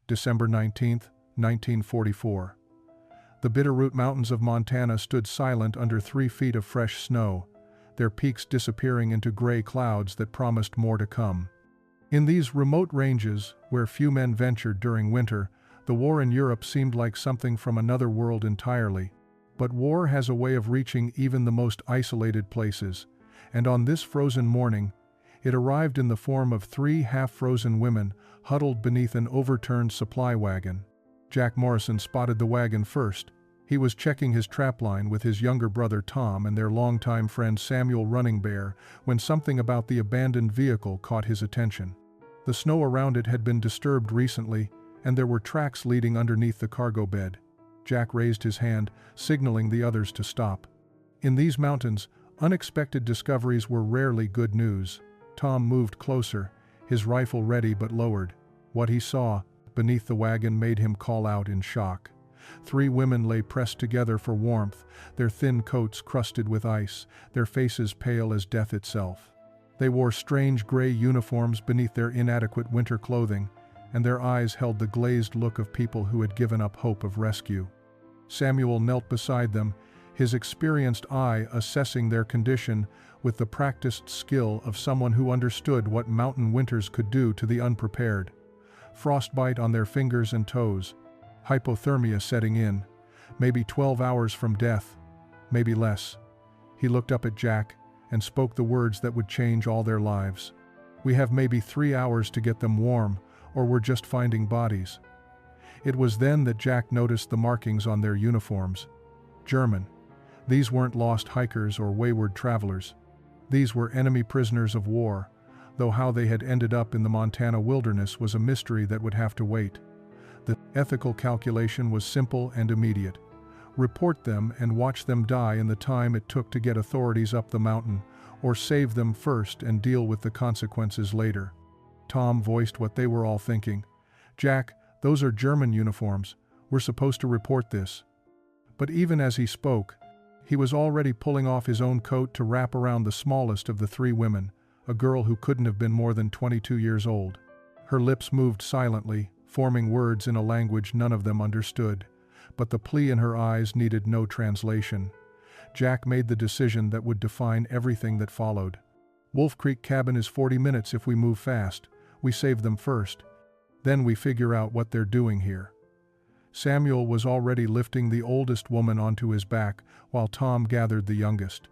December 19, 1944. The Bitterroot Mountains of Montana stood silent under 3 feet of fresh snow, their peaks disappearing into gray clouds that promised more to come. In these remote ranges, where few men ventured during winter, the war in Europe seemed like something from another world entirely. But war has a way of reaching even the most isolated places, and on this frozen morning, it arrived in the form of 3 half-frozen women huddled beneath an overturned supply wagon. Jack Morrison spotted the wagon first. He was checking his trapline with his younger brother Tom and their longtime friend Samuel Running Bear when something about the abandoned vehicle caught his attention. The snow around it had been disturbed recently, and there were tracks leading underneath the cargo bed. Jack raised his hand, signaling the others to stop. In these mountains, unexpected discoveries were rarely good news. Tom moved closer, his rifle ready but lowered. What he saw beneath the wagon made him call out in shock. 3 women lay pressed together for warmth, their thin coats crusted with ice, their faces pale as death itself. They wore strange gray uniforms beneath their inadequate winter clothing, and their eyes held the glazed look of people who had given up hope of rescue. Samuel knelt beside them, his experienced eye assessing their condition with the practiced skill of someone who understood what mountain winters could do to the unprepared. Frostbite on their fingers and toes, hypothermia setting in, maybe 12 hours from death, maybe less. He looked up at Jack and spoke the words that would change all their lives. "We have maybe 3 hours to get them warm, or we're just finding bodies." It was then that Jack noticed the markings on their uniforms. German. These weren't lost hikers or wayward travelers. These were enemy prisoners of war, though how they had ended up in the Montana wilderness was a mystery that would have to wait. The ethical calculation was simple and immediate. Report them and watch them die in the time it took to get authorities up the mountain, or save them first and deal with the consequences later. Tom voiced what they were all thinking. "Jack, those are German uniforms. We're supposed to report this." But even as he spoke, he was already pulling off his own coat to wrap around the smallest of the 3 women, a girl who couldn't have been more than 22 years old. Her lips moved silently, forming words in a language none of them understood, but the plea in her eyes needed no translation. Jack made the decision that would define everything that followed. "Wolf Creek Cabin is 40 minutes if we move fast. We save them first. Then we figure out what they're doing here." Samuel was already lifting the oldest woman onto his back while Tom gathered the youngest.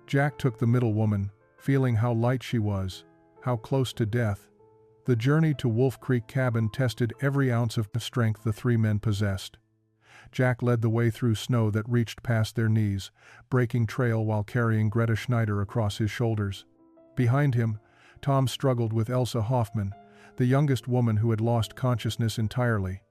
Jack took the middle woman, feeling how light she was, how close to death. The journey to Wolf Creek Cabin tested every ounce of strength the 3 men possessed. Jack led the way through snow that reached past their knees, breaking trail while carrying Greta Schneider across his shoulders. Behind him, Tom struggled with Elsa Hoffman, the youngest woman who had lost consciousness entirely.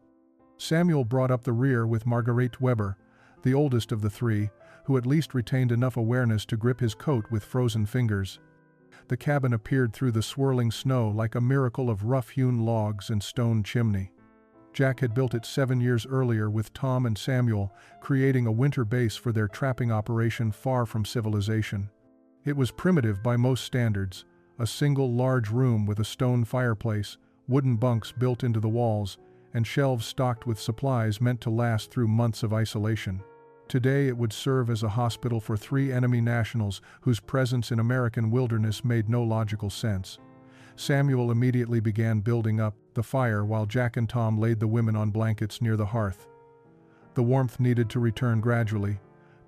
Samuel brought up the rear with Marguerite Weber, the oldest of the 3, who at least retained enough awareness to grip his coat with frozen fingers. The cabin appeared through the swirling snow like a miracle of rough-hewn logs and stone chimney. Jack had built it 7 years earlier with Tom and Samuel, creating a winter base for their trapping operation far from civilization. It was primitive by most standards, a single large room with a stone fireplace, wooden bunks built into the walls, and shelves stocked with supplies meant to last through months of isolation. Today it would serve as a hospital for 3 enemy nationals whose presence in American wilderness made no logical sense. Samuel immediately began building up the fire while Jack and Tom laid the women on blankets near the hearth. The warmth needed to return gradually.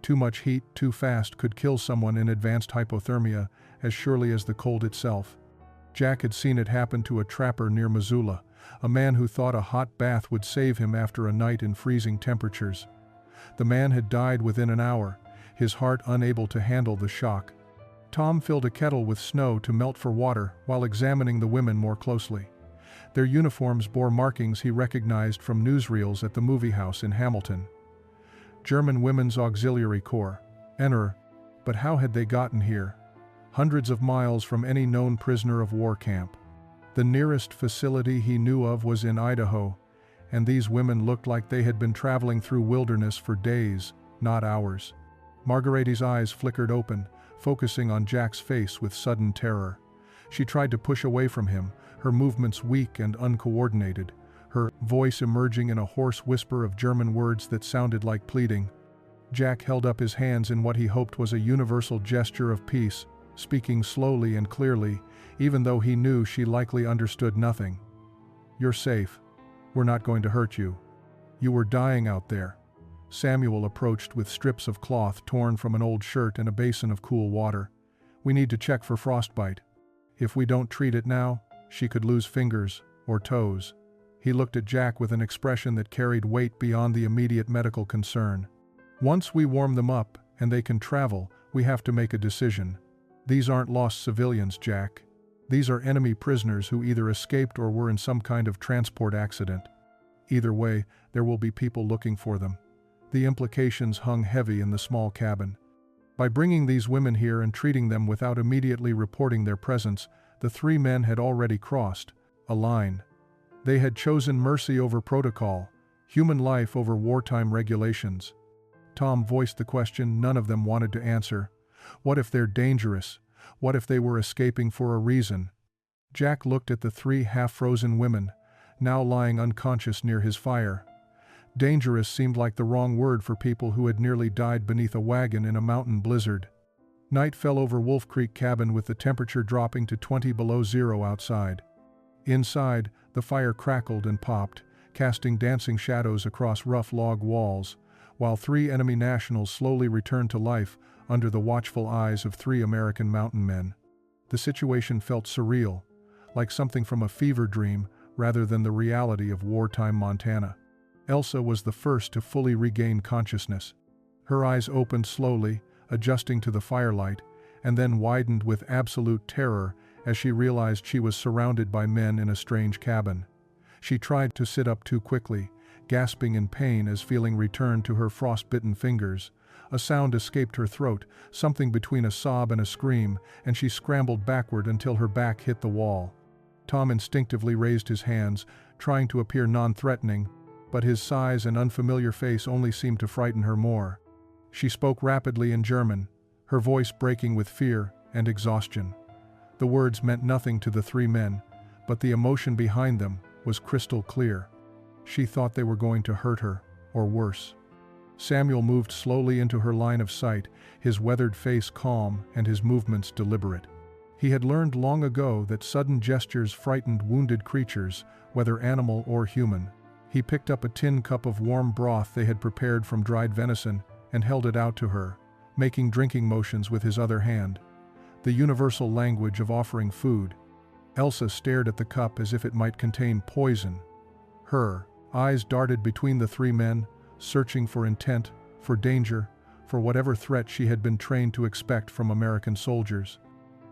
Too much heat too fast could kill someone in advanced hypothermia as surely as the cold itself. Jack had seen it happen to a trapper near Missoula, a man who thought a hot bath would save him after a night in freezing temperatures. The man had died within an hour, his heart unable to handle the shock. Tom filled a kettle with snow to melt for water while examining the women more closely. Their uniforms bore markings he recognized from newsreels at the movie house in Hamilton. German Women's Auxiliary Corps, NR, but how had they gotten here? Hundreds of miles from any known prisoner of war camp. The nearest facility he knew of was in Idaho, and these women looked like they had been traveling through wilderness for days, not hours. Marguerite's eyes flickered open, focusing on Jack's face with sudden terror. She tried to push away from him, her movements weak and uncoordinated, her voice emerging in a hoarse whisper of German words that sounded like pleading. Jack held up his hands in what he hoped was a universal gesture of peace, speaking slowly and clearly, even though he knew she likely understood nothing. "You're safe. We're not going to hurt you. You were dying out there." Samuel approached with strips of cloth torn from an old shirt and a basin of cool water. "We need to check for frostbite. If we don't treat it now, she could lose fingers or toes." He looked at Jack with an expression that carried weight beyond the immediate medical concern. "Once we warm them up and they can travel, we have to make a decision. These aren't lost civilians, Jack. These are enemy prisoners who either escaped or were in some kind of transport accident. Either way, there will be people looking for them." The implications hung heavy in the small cabin. By bringing these women here and treating them without immediately reporting their presence, the three men had already crossed a line. They had chosen mercy over protocol, human life over wartime regulations. Tom voiced the question none of them wanted to answer. What if they're dangerous? What if they were escaping for a reason? Jack looked at the three half-frozen women, now lying unconscious near his fire. Dangerous seemed like the wrong word for people who had nearly died beneath a wagon in a mountain blizzard. Night fell over Wolf Creek cabin with the temperature dropping to 20 below zero outside. Inside, the fire crackled and popped, casting dancing shadows across rough log walls, while three enemy nationals slowly returned to life under the watchful eyes of three American mountain men. The situation felt surreal, like something from a fever dream rather than the reality of wartime Montana. Elsa was the first to fully regain consciousness. Her eyes opened slowly, adjusting to the firelight, and then widened with absolute terror as she realized she was surrounded by men in a strange cabin. She tried to sit up too quickly, gasping in pain as feeling returned to her frostbitten fingers. A sound escaped her throat, something between a sob and a scream, and she scrambled backward until her back hit the wall. Tom instinctively raised his hands, trying to appear non-threatening, but his size and unfamiliar face only seemed to frighten her more. She spoke rapidly in German, her voice breaking with fear and exhaustion. The words meant nothing to the three men, but the emotion behind them was crystal clear. She thought they were going to hurt her, or worse. Samuel moved slowly into her line of sight, his weathered face calm and his movements deliberate. He had learned long ago that sudden gestures frightened wounded creatures, whether animal or human. He picked up a tin cup of warm broth they had prepared from dried venison and held it out to her, making drinking motions with his other hand. The universal language of offering food. Elsa stared at the cup as if it might contain poison. Her eyes darted between the three men, searching for intent, for danger, for whatever threat she had been trained to expect from American soldiers.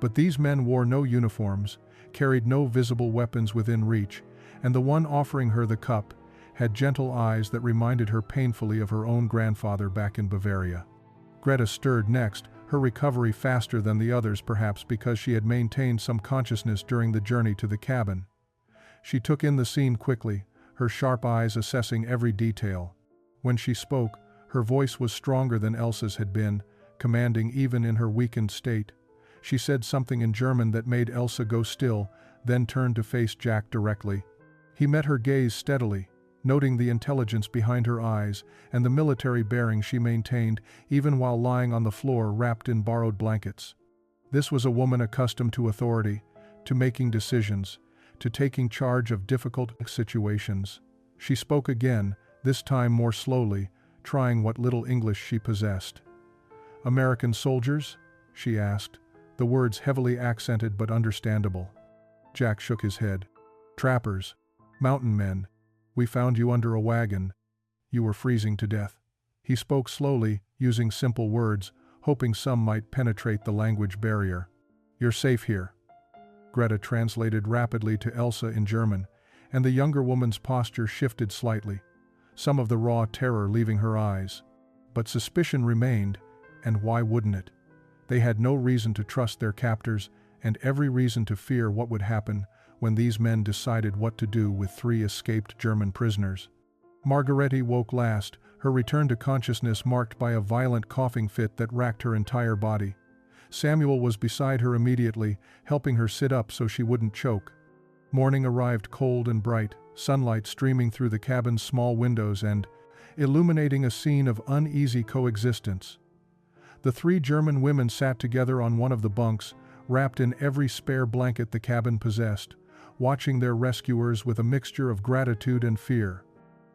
But these men wore no uniforms, carried no visible weapons within reach, and the one offering her the cup had gentle eyes that reminded her painfully of her own grandfather back in Bavaria. Greta stirred next, her recovery faster than the others perhaps because she had maintained some consciousness during the journey to the cabin. She took in the scene quickly, her sharp eyes assessing every detail. When she spoke, her voice was stronger than Elsa's had been, commanding even in her weakened state. She said something in German that made Elsa go still, then turned to face Jack directly. He met her gaze steadily, noting the intelligence behind her eyes and the military bearing she maintained even while lying on the floor wrapped in borrowed blankets. This was a woman accustomed to authority, to making decisions, to taking charge of difficult situations. She spoke again, this time more slowly, trying what little English she possessed. "American soldiers?" she asked, the words heavily accented but understandable. Jack shook his head. "Trappers. Mountain men. We found you under a wagon. You were freezing to death." He spoke slowly, using simple words, hoping some might penetrate the language barrier. "You're safe here." Greta translated rapidly to Elsa in German, and the younger woman's posture shifted slightly, some of the raw terror leaving her eyes. But suspicion remained, and why wouldn't it? They had no reason to trust their captors, and every reason to fear what would happen when these men decided what to do with three escaped German prisoners. Margaretti woke last, her return to consciousness marked by a violent coughing fit that racked her entire body. Samuel was beside her immediately, helping her sit up so she wouldn't choke. Morning arrived cold and bright, sunlight streaming through the cabin's small windows and illuminating a scene of uneasy coexistence. The three German women sat together on one of the bunks, wrapped in every spare blanket the cabin possessed, watching their rescuers with a mixture of gratitude and fear.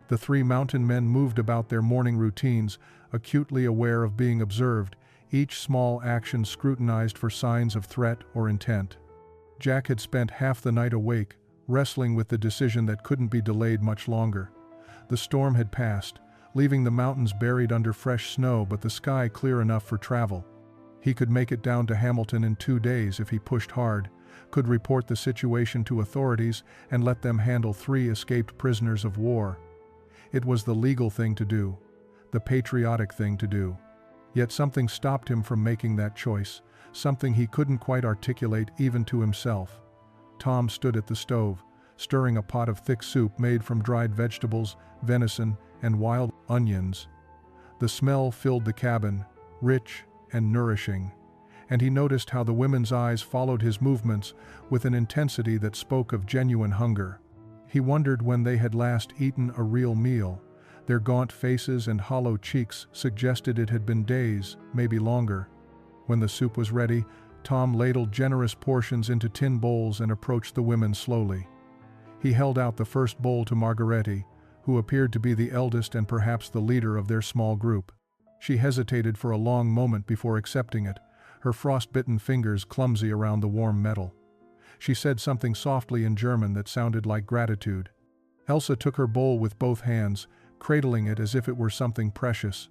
The three mountain men moved about their morning routines, acutely aware of being observed, each small action scrutinized for signs of threat or intent. Jack had spent half the night awake, wrestling with the decision that couldn't be delayed much longer. The storm had passed, leaving the mountains buried under fresh snow but the sky clear enough for travel. He could make it down to Hamilton in 2 days if he pushed hard, could report the situation to authorities and let them handle 3 escaped prisoners of war. It was the legal thing to do, the patriotic thing to do. Yet something stopped him from making that choice, something he couldn't quite articulate even to himself. Tom stood at the stove, stirring a pot of thick soup made from dried vegetables, venison, and wild onions. The smell filled the cabin, rich and nourishing, and he noticed how the women's eyes followed his movements with an intensity that spoke of genuine hunger. He wondered when they had last eaten a real meal. Their gaunt faces and hollow cheeks suggested it had been days, maybe longer. When the soup was ready, Tom ladled generous portions into tin bowls and approached the women slowly. He held out the first bowl to Margarete, who appeared to be the eldest and perhaps the leader of their small group. She hesitated for a long moment before accepting it, her frost-bitten fingers clumsy around the warm metal. She said something softly in German that sounded like gratitude. Elsa took her bowl with both hands, cradling it as if it were something precious.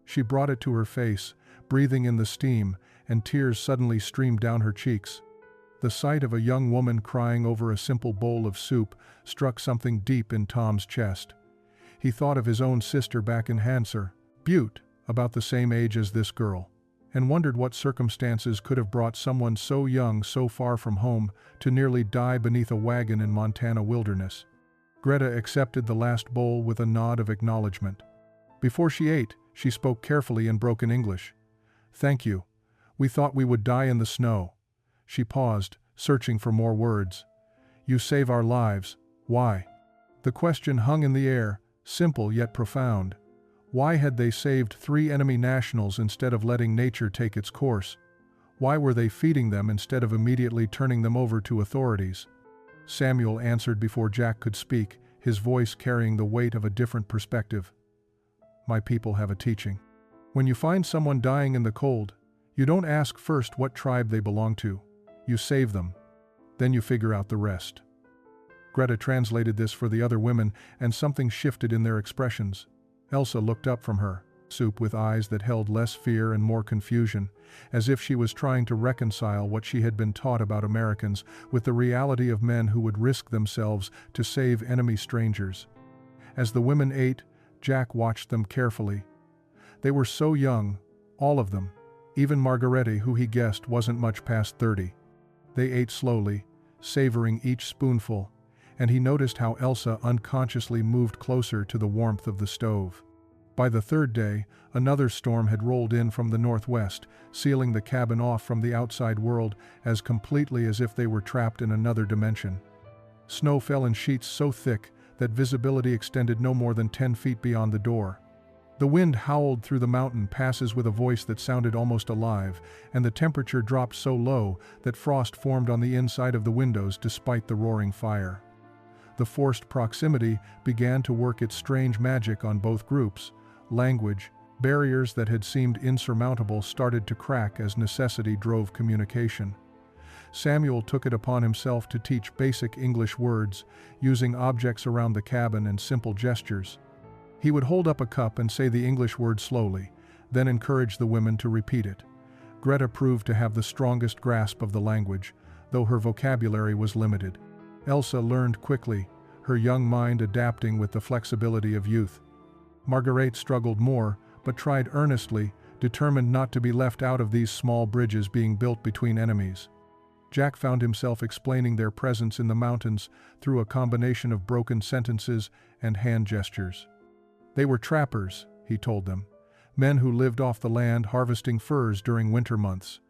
She brought it to her face, breathing in the steam, and tears suddenly streamed down her cheeks. The sight of a young woman crying over a simple bowl of soup struck something deep in Tom's chest. He thought of his own sister back in Hanser, Butte, about the same age as this girl, and wondered what circumstances could have brought someone so young so far from home to nearly die beneath a wagon in Montana wilderness. Greta accepted the last bowl with a nod of acknowledgement. Before she ate, she spoke carefully in broken English. "Thank you. We thought we would die in the snow." She paused, searching for more words. "You save our lives. Why?" The question hung in the air, simple yet profound. Why had they saved 3 enemy nationals instead of letting nature take its course? Why were they feeding them instead of immediately turning them over to authorities? Samuel answered before Jack could speak, his voice carrying the weight of a different perspective. "My people have a teaching. When you find someone dying in the cold, you don't ask first what tribe they belong to. You save them. Then you figure out the rest." Greta translated this for the other women, and something shifted in their expressions. Elsa looked up from her soup with eyes that held less fear and more confusion, as if she was trying to reconcile what she had been taught about Americans with the reality of men who would risk themselves to save enemy strangers. As the women ate, Jack watched them carefully. They were so young, all of them, even Margarete, who he guessed wasn't much past 30. They ate slowly, savoring each spoonful, and he noticed how Elsa unconsciously moved closer to the warmth of the stove. By the 3rd day, another storm had rolled in from the northwest, sealing the cabin off from the outside world as completely as if they were trapped in another dimension. Snow fell in sheets so thick that visibility extended no more than 10 feet beyond the door. The wind howled through the mountain passes with a voice that sounded almost alive, and the temperature dropped so low that frost formed on the inside of the windows despite the roaring fire. The forced proximity began to work its strange magic on both groups. Language, barriers that had seemed insurmountable, started to crack as necessity drove communication. Samuel took it upon himself to teach basic English words, using objects around the cabin and simple gestures. He would hold up a cup and say the English word slowly, then encourage the women to repeat it. Greta proved to have the strongest grasp of the language, though her vocabulary was limited. Elsa learned quickly, her young mind adapting with the flexibility of youth. Margarete struggled more, but tried earnestly, determined not to be left out of these small bridges being built between enemies. Jack found himself explaining their presence in the mountains through a combination of broken sentences and hand gestures. They were trappers, he told them, men who lived off the land harvesting furs during winter months.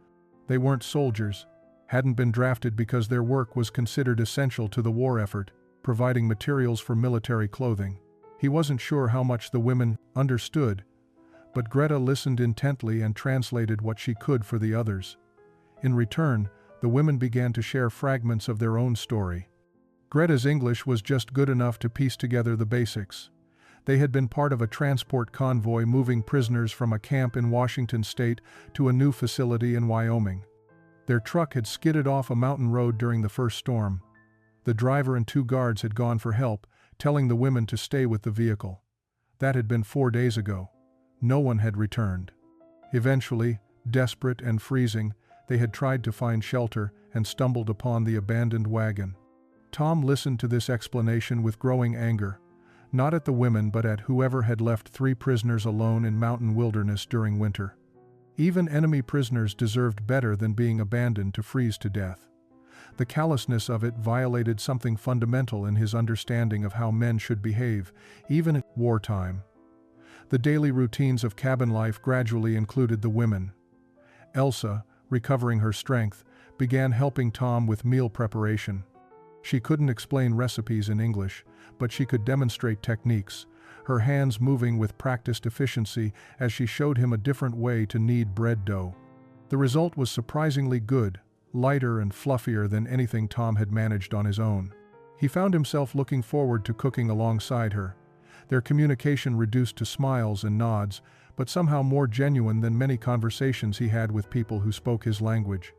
They weren't soldiers, hadn't been drafted because their work was considered essential to the war effort. providing materials for military clothing. He wasn't sure how much the women understood, but Greta listened intently and translated what she could for the others. In return, the women began to share fragments of their own story. Greta's English was just good enough to piece together the basics. They had been part of a transport convoy moving prisoners from a camp in Washington state to a new facility in Wyoming. Their truck had skidded off a mountain road during the first storm. The driver and 2 guards had gone for help, telling the women to stay with the vehicle. That had been 4 days ago. No one had returned. Eventually, desperate and freezing, they had tried to find shelter and stumbled upon the abandoned wagon. Tom listened to this explanation with growing anger, not at the women but at whoever had left 3 prisoners alone in mountain wilderness during winter. Even enemy prisoners deserved better than being abandoned to freeze to death. The callousness of it violated something fundamental in his understanding of how men should behave, even at wartime. The daily routines of cabin life gradually included the women. Elsa, recovering her strength, began helping Tom with meal preparation. She couldn't explain recipes in English, but she could demonstrate techniques, her hands moving with practiced efficiency as she showed him a different way to knead bread dough. The result was surprisingly good, lighter and fluffier than anything Tom had managed on his own. He found himself looking forward to cooking alongside her. Their communication reduced to smiles and nods, but somehow more genuine than many conversations he had with people who spoke his language.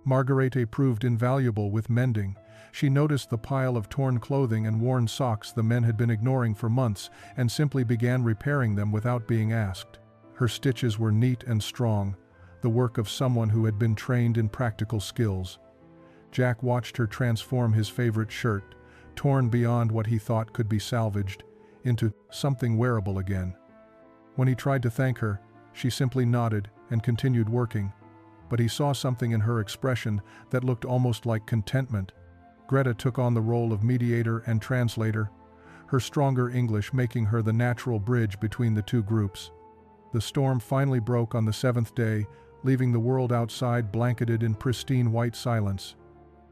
Margarete proved invaluable with mending. She noticed the pile of torn clothing and worn socks the men had been ignoring for months and simply began repairing them without being asked. Her stitches were neat and strong, the work of someone who had been trained in practical skills. Jack watched her transform his favorite shirt, torn beyond what he thought could be salvaged, into something wearable again. When he tried to thank her, she simply nodded and continued working, but he saw something in her expression that looked almost like contentment. Greta took on the role of mediator and translator, her stronger English making her the natural bridge between the 2 groups. The storm finally broke on the 7th day, leaving the world outside blanketed in pristine white silence.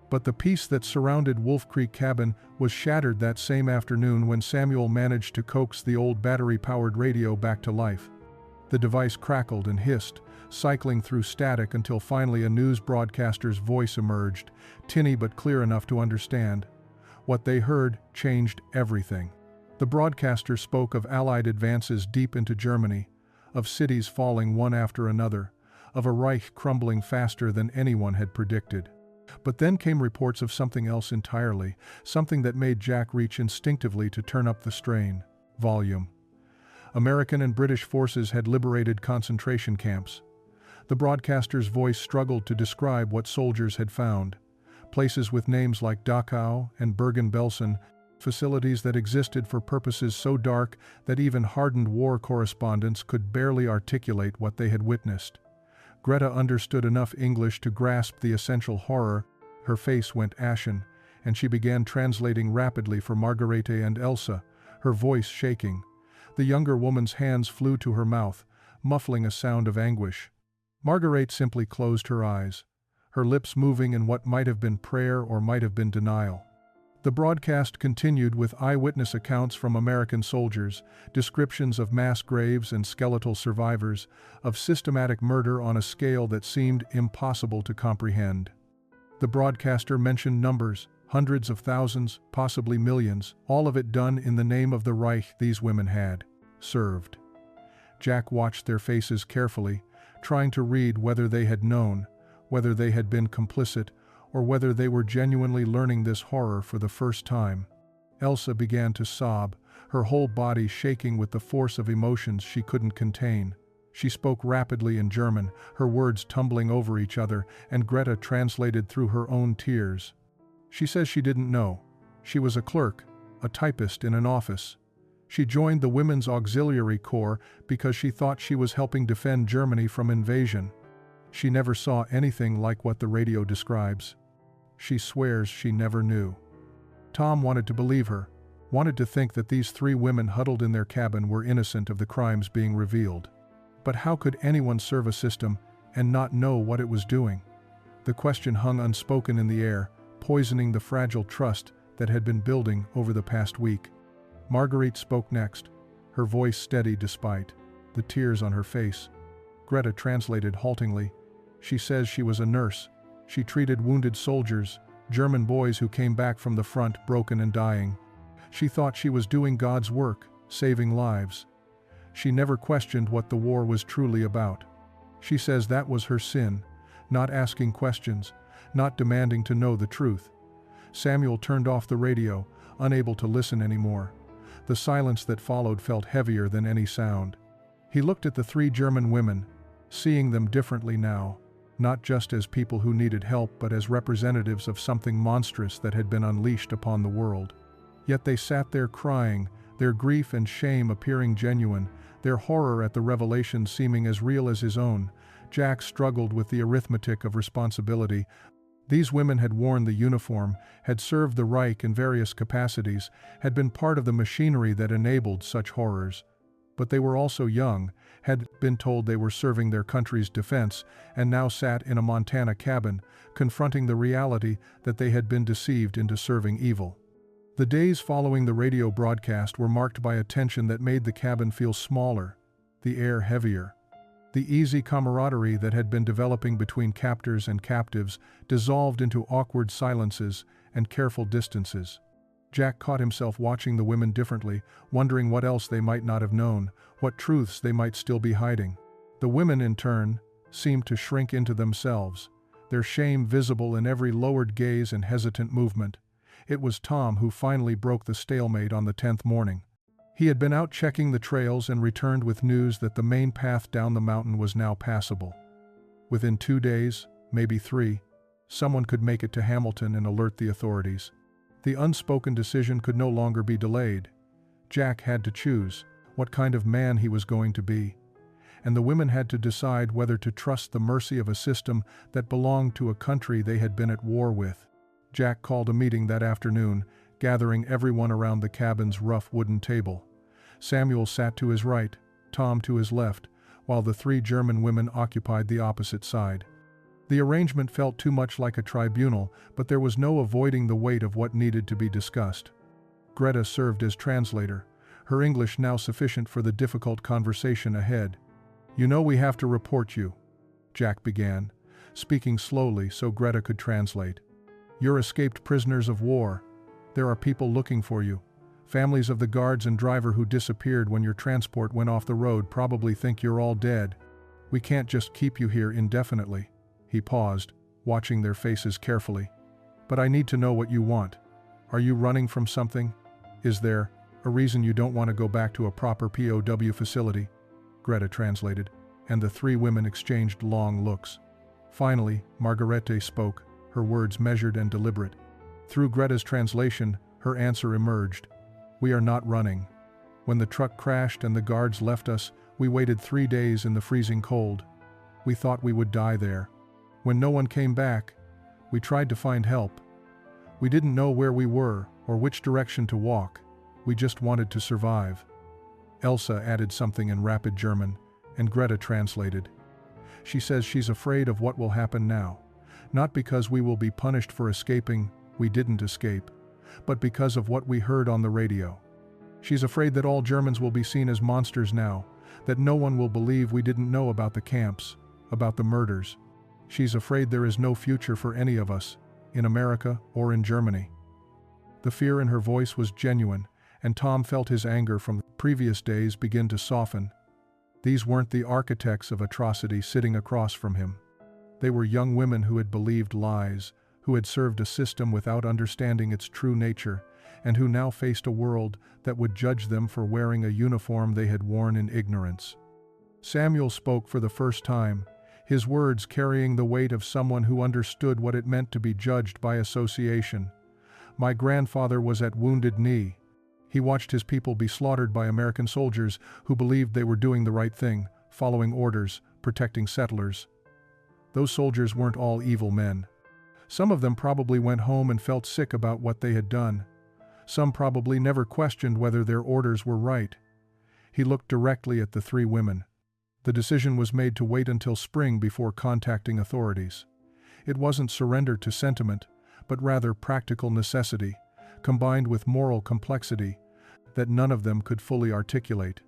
But the peace that surrounded Wolf Creek cabin was shattered that same afternoon when Samuel managed to coax the old battery-powered radio back to life. The device crackled and hissed, cycling through static until finally a news broadcaster's voice emerged, tinny but clear enough to understand. What they heard changed everything. The broadcaster spoke of Allied advances deep into Germany, of cities falling one after another, of a Reich crumbling faster than anyone had predicted. But then came reports of something else entirely, something that made Jack reach instinctively to turn up the strain. Volume. American and British forces had liberated concentration camps. The broadcaster's voice struggled to describe what soldiers had found. Places with names like Dachau and Bergen-Belsen, facilities that existed for purposes so dark that even hardened war correspondents could barely articulate what they had witnessed. Greta understood enough English to grasp the essential horror. Her face went ashen, and she began translating rapidly for Margarete and Elsa, her voice shaking. The younger woman's hands flew to her mouth, muffling a sound of anguish. Margarete simply closed her eyes, her lips moving in what might have been prayer or might have been denial. The broadcast continued with eyewitness accounts from American soldiers, descriptions of mass graves and skeletal survivors, of systematic murder on a scale that seemed impossible to comprehend. The broadcaster mentioned numbers, hundreds of thousands, possibly millions, all of it done in the name of the Reich these women had served. Jack watched their faces carefully, trying to read whether they had known, whether they had been complicit, or whether they were genuinely learning this horror for the first time. Elsa began to sob, her whole body shaking with the force of emotions she couldn't contain. She spoke rapidly in German, her words tumbling over each other, and Greta translated through her own tears. She says she didn't know. She was a clerk, a typist in an office. She joined the Women's Auxiliary Corps because she thought she was helping defend Germany from invasion. She never saw anything like what the radio describes. She swears she never knew. Tom wanted to believe her, wanted to think that these 3 women huddled in their cabin were innocent of the crimes being revealed. But how could anyone serve a system and not know what it was doing? The question hung unspoken in the air, poisoning the fragile trust that had been building over the past week. Marguerite spoke next, her voice steady despite the tears on her face. Greta translated haltingly. She says she was a nurse. She treated wounded soldiers, German boys who came back from the front broken and dying. She thought she was doing God's work, saving lives. She never questioned what the war was truly about. She says that was her sin, not asking questions, not demanding to know the truth. Samuel turned off the radio, unable to listen anymore. The silence that followed felt heavier than any sound. He looked at the three German women, seeing them differently now, not just as people who needed help but as representatives of something monstrous that had been unleashed upon the world. Yet they sat there crying, their grief and shame appearing genuine, their horror at the revelation seeming as real as his own. Jack struggled with the arithmetic of responsibility. These women had worn the uniform, had served the Reich in various capacities, had been part of the machinery that enabled such horrors. But they were also young, had been told they were serving their country's defense, and now sat in a Montana cabin, confronting the reality that they had been deceived into serving evil. The days following the radio broadcast were marked by a tension that made the cabin feel smaller, the air heavier. The easy camaraderie that had been developing between captors and captives dissolved into awkward silences and careful distances. Jack caught himself watching the women differently, wondering what else they might not have known, what truths they might still be hiding. The women, in turn, seemed to shrink into themselves, their shame visible in every lowered gaze and hesitant movement. It was Tom who finally broke the stalemate on the 10th morning. He had been out checking the trails and returned with news that the main path down the mountain was now passable. Within 2 days, maybe 3, someone could make it to Hamilton and alert the authorities. The unspoken decision could no longer be delayed. Jack had to choose what kind of man he was going to be, and the women had to decide whether to trust the mercy of a system that belonged to a country they had been at war with. Jack called a meeting that afternoon, gathering everyone around the cabin's rough wooden table. Samuel sat to his right, Tom to his left, while the 3 German women occupied the opposite side. The arrangement felt too much like a tribunal, but there was no avoiding the weight of what needed to be discussed. Greta served as translator, her English now sufficient for the difficult conversation ahead. "You know we have to report you," Jack began, speaking slowly so Greta could translate. "You're escaped prisoners of war. There are people looking for you. Families of the guards and driver who disappeared when your transport went off the road probably think you're all dead. We can't just keep you here indefinitely." He paused, watching their faces carefully. "But I need to know what you want. Are you running from something? Is there a reason you don't want to go back to a proper POW facility?" Greta translated, and the 3 women exchanged long looks. Finally, Margarete spoke, her words measured and deliberate. Through Greta's translation, her answer emerged. "We are not running. When the truck crashed and the guards left us, we waited 3 days in the freezing cold. We thought we would die there. When no one came back, we tried to find help. We didn't know where we were or which direction to walk. We just wanted to survive." Elsa added something in rapid German, and Greta translated. She says she's afraid of what will happen now, not because we will be punished for escaping, we didn't escape, but because of what we heard on the radio. She's afraid that all Germans will be seen as monsters now, that no one will believe we didn't know about the camps, about the murders. She's afraid there is no future for any of us, in America or in Germany. The fear in her voice was genuine, and Tom felt his anger from previous days begin to soften. These weren't the architects of atrocity sitting across from him. They were young women who had believed lies, who had served a system without understanding its true nature, and who now faced a world that would judge them for wearing a uniform they had worn in ignorance. Samuel spoke for the first time, his words carrying the weight of someone who understood what it meant to be judged by association. "My grandfather was at Wounded Knee. He watched his people be slaughtered by American soldiers who believed they were doing the right thing, following orders, protecting settlers. Those soldiers weren't all evil men. Some of them probably went home and felt sick about what they had done. Some probably never questioned whether their orders were right." He looked directly at the 3 women. The decision was made to wait until spring before contacting authorities. It wasn't surrender to sentiment, but rather practical necessity, combined with moral complexity, that none of them could fully articulate.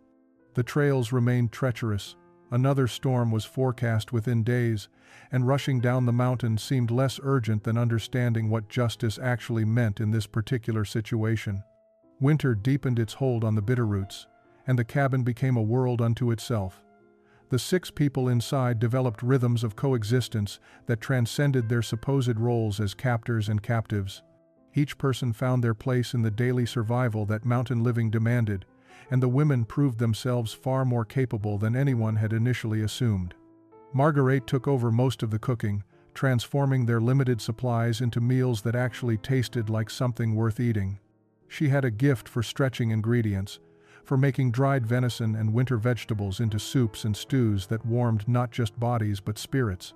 The trails remained treacherous. Another storm was forecast within days, and rushing down the mountain seemed less urgent than understanding what justice actually meant in this particular situation. Winter deepened its hold on the Bitterroots, and the cabin became a world unto itself. The 6 people inside developed rhythms of coexistence that transcended their supposed roles as captors and captives. Each person found their place in the daily survival that mountain living demanded, and the women proved themselves far more capable than anyone had initially assumed. Marguerite took over most of the cooking, transforming their limited supplies into meals that actually tasted like something worth eating. She had a gift for stretching ingredients, for making dried venison and winter vegetables into soups and stews that warmed not just bodies but spirits.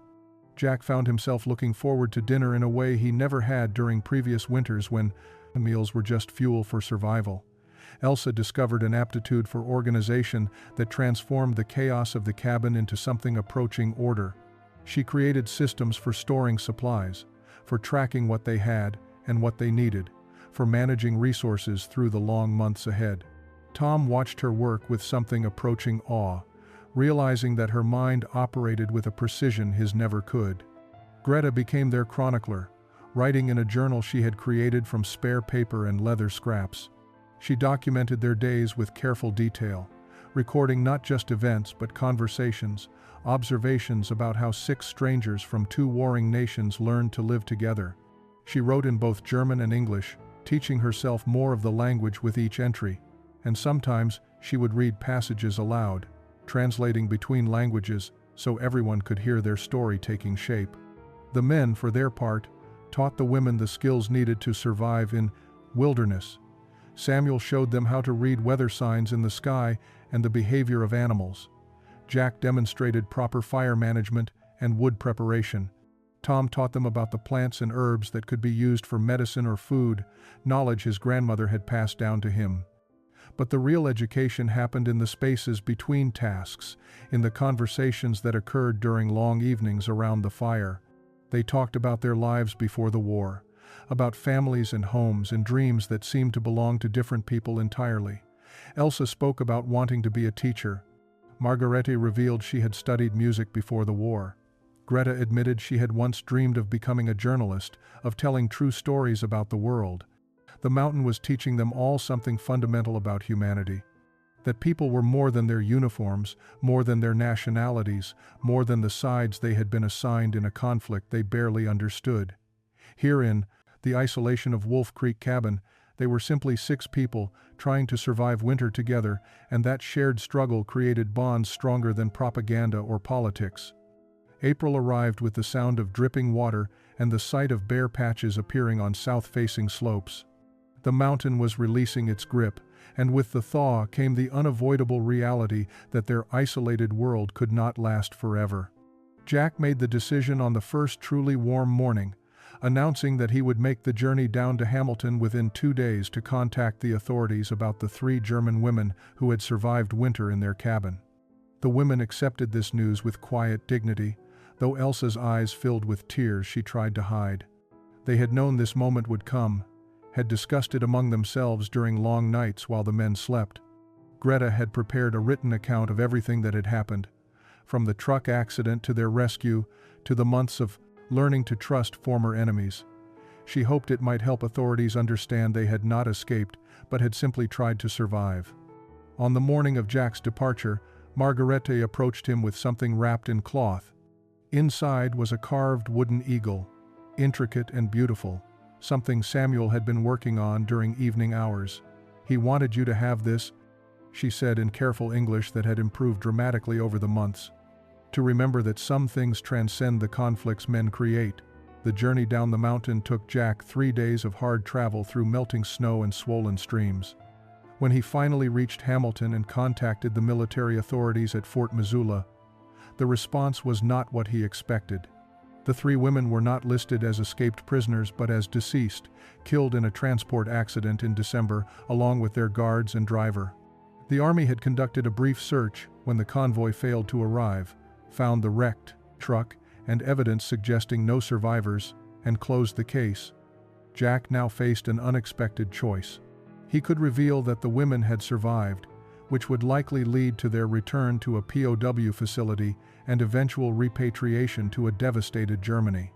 Jack found himself looking forward to dinner in a way he never had during previous winters when the meals were just fuel for survival. Elsa discovered an aptitude for organization that transformed the chaos of the cabin into something approaching order. She created systems for storing supplies, for tracking what they had and what they needed, for managing resources through the long months ahead. Tom watched her work with something approaching awe, realizing that her mind operated with a precision his never could. Greta became their chronicler, writing in a journal she had created from spare paper and leather scraps. She documented their days with careful detail, recording not just events but conversations, observations about how 6 strangers from 2 warring nations learned to live together. She wrote in both German and English, teaching herself more of the language with each entry, and sometimes she would read passages aloud, translating between languages so everyone could hear their story taking shape. The men, for their part, taught the women the skills needed to survive in wilderness. Samuel showed them how to read weather signs in the sky and the behavior of animals. Jack demonstrated proper fire management and wood preparation. Tom taught them about the plants and herbs that could be used for medicine or food, knowledge his grandmother had passed down to him. But the real education happened in the spaces between tasks, in the conversations that occurred during long evenings around the fire. They talked about their lives before the war, about families and homes and dreams that seemed to belong to different people entirely. Elsa spoke about wanting to be a teacher. Margarete revealed she had studied music before the war. Greta admitted she had once dreamed of becoming a journalist, of telling true stories about the world. The mountain was teaching them all something fundamental about humanity. That people were more than their uniforms, more than their nationalities, more than the sides they had been assigned in a conflict they barely understood. Herein, the isolation of Wolf Creek Cabin, they were simply 6 people trying to survive winter together, and that shared struggle created bonds stronger than propaganda or politics. April arrived with the sound of dripping water and the sight of bare patches appearing on south-facing slopes. The mountain was releasing its grip, and with the thaw came the unavoidable reality that their isolated world could not last forever. Jack made the decision on the first truly warm morning, announcing that he would make the journey down to Hamilton within 2 days to contact the authorities about the 3 German women who had survived winter in their cabin. The women accepted this news with quiet dignity, though Elsa's eyes filled with tears she tried to hide. They had known this moment would come, had discussed it among themselves during long nights while the men slept. Greta had prepared a written account of everything that had happened, from the truck accident to their rescue, to the months of learning to trust former enemies. She hoped it might help authorities understand they had not escaped, but had simply tried to survive. On the morning of Jack's departure, Margarete approached him with something wrapped in cloth. Inside was a carved wooden eagle, intricate and beautiful, something Samuel had been working on during evening hours. "He wanted you to have this," she said in careful English that had improved dramatically over the months. To remember that some things transcend the conflicts men create. The journey down the mountain took Jack 3 days of hard travel through melting snow and swollen streams. When he finally reached Hamilton and contacted the military authorities at Fort Missoula, the response was not what he expected. The 3 women were not listed as escaped prisoners but as deceased, killed in a transport accident in December, along with their guards and driver. The army had conducted a brief search when the convoy failed to arrive, found the wrecked truck and evidence suggesting no survivors, and closed the case. Jack now faced an unexpected choice. He could reveal that the women had survived, which would likely lead to their return to a POW facility and eventual repatriation to a devastated Germany.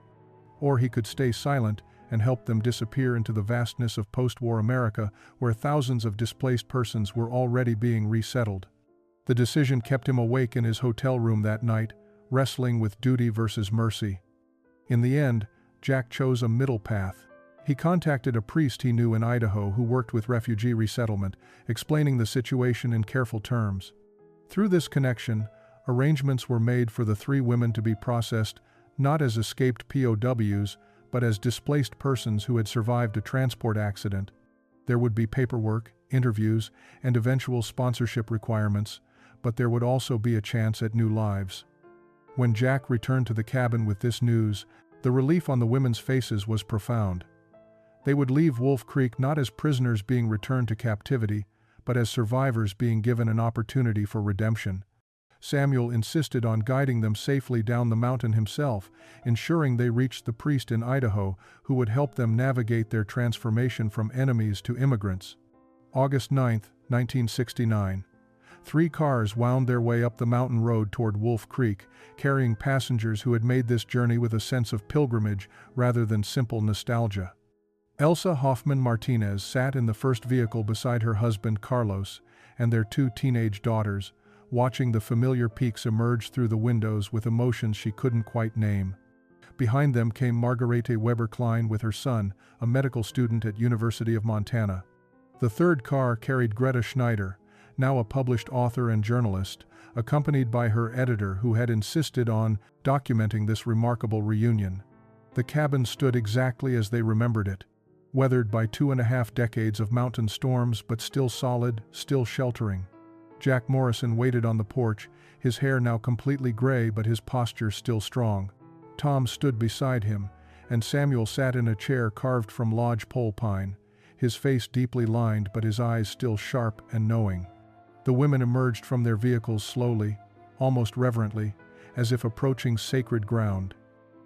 Or he could stay silent and help them disappear into the vastness of post-war America, where thousands of displaced persons were already being resettled. The decision kept him awake in his hotel room that night, wrestling with duty versus mercy. In the end, Jack chose a middle path. He contacted a priest he knew in Idaho who worked with refugee resettlement, explaining the situation in careful terms. Through this connection, arrangements were made for the 3 women to be processed not as escaped POWs, but as displaced persons who had survived a transport accident. There would be paperwork, interviews, and eventual sponsorship requirements, but there would also be a chance at new lives. When Jack returned to the cabin with this news, the relief on the women's faces was profound. They would leave Wolf Creek not as prisoners being returned to captivity, but as survivors being given an opportunity for redemption. Samuel insisted on guiding them safely down the mountain himself, ensuring they reached the priest in Idaho who would help them navigate their transformation from enemies to immigrants. August 9, 1969. 3 cars wound their way up the mountain road toward Wolf Creek, carrying passengers who had made this journey with a sense of pilgrimage rather than simple nostalgia. Elsa Hoffman Martinez sat in the first vehicle beside her husband Carlos and their 2 teenage daughters, watching the familiar peaks emerge through the windows with emotions she couldn't quite name. Behind them came Margarete Weber-Klein with her son, a medical student at University of Montana. The third car carried Greta Schneider, now a published author and journalist, accompanied by her editor who had insisted on documenting this remarkable reunion. The cabin stood exactly as they remembered it, weathered by 2.5 decades of mountain storms but still solid, still sheltering. Jack Morrison waited on the porch, his hair now completely gray but his posture still strong. Tom stood beside him, and Samuel sat in a chair carved from lodgepole pine, his face deeply lined but his eyes still sharp and knowing. The women emerged from their vehicles slowly, almost reverently, as if approaching sacred ground.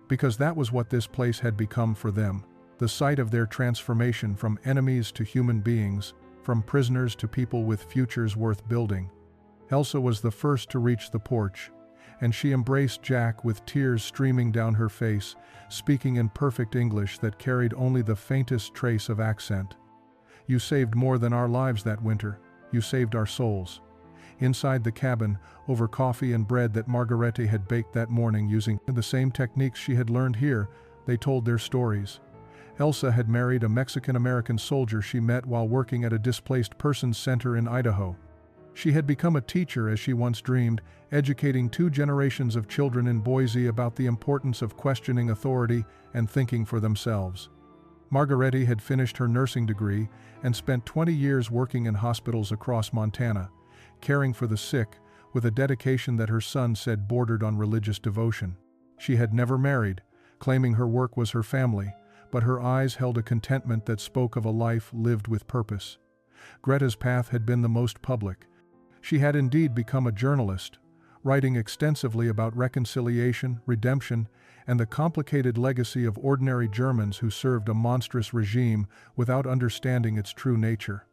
Because that was what this place had become for them, the site of their transformation from enemies to human beings, from prisoners to people with futures worth building. Elsa was the first to reach the porch, and she embraced Jack with tears streaming down her face, speaking in perfect English that carried only the faintest trace of accent. "You saved more than our lives that winter. You saved our souls." Inside the cabin, over coffee and bread that Margarete had baked that morning using the same techniques she had learned here, they told their stories. Elsa had married a Mexican-American soldier she met while working at a displaced persons center in Idaho. She had become a teacher as she once dreamed, educating 2 generations of children in Boise about the importance of questioning authority and thinking for themselves. Margarete had finished her nursing degree and spent 20 years working in hospitals across Montana, caring for the sick with a dedication that her son said bordered on religious devotion. She had never married, claiming her work was her family, but her eyes held a contentment that spoke of a life lived with purpose. Greta's path had been the most public. She had indeed become a journalist, writing extensively about reconciliation, redemption, and the complicated legacy of ordinary Germans who served a monstrous regime without understanding its true nature.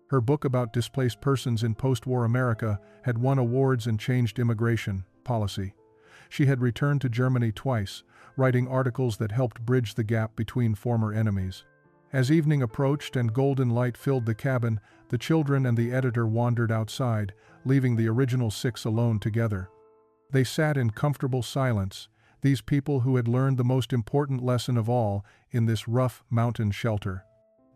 Her book about displaced persons in post-war America had won awards and changed immigration policy. She had returned to Germany twice, writing articles that helped bridge the gap between former enemies. As evening approached and golden light filled the cabin, the children and the editor wandered outside, leaving the original 6 alone together. They sat in comfortable silence, these people who had learned the most important lesson of all in this rough mountain shelter.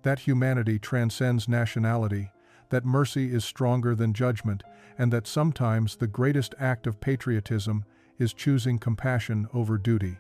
That humanity transcends nationality, that mercy is stronger than judgment, and that sometimes the greatest act of patriotism is choosing compassion over duty.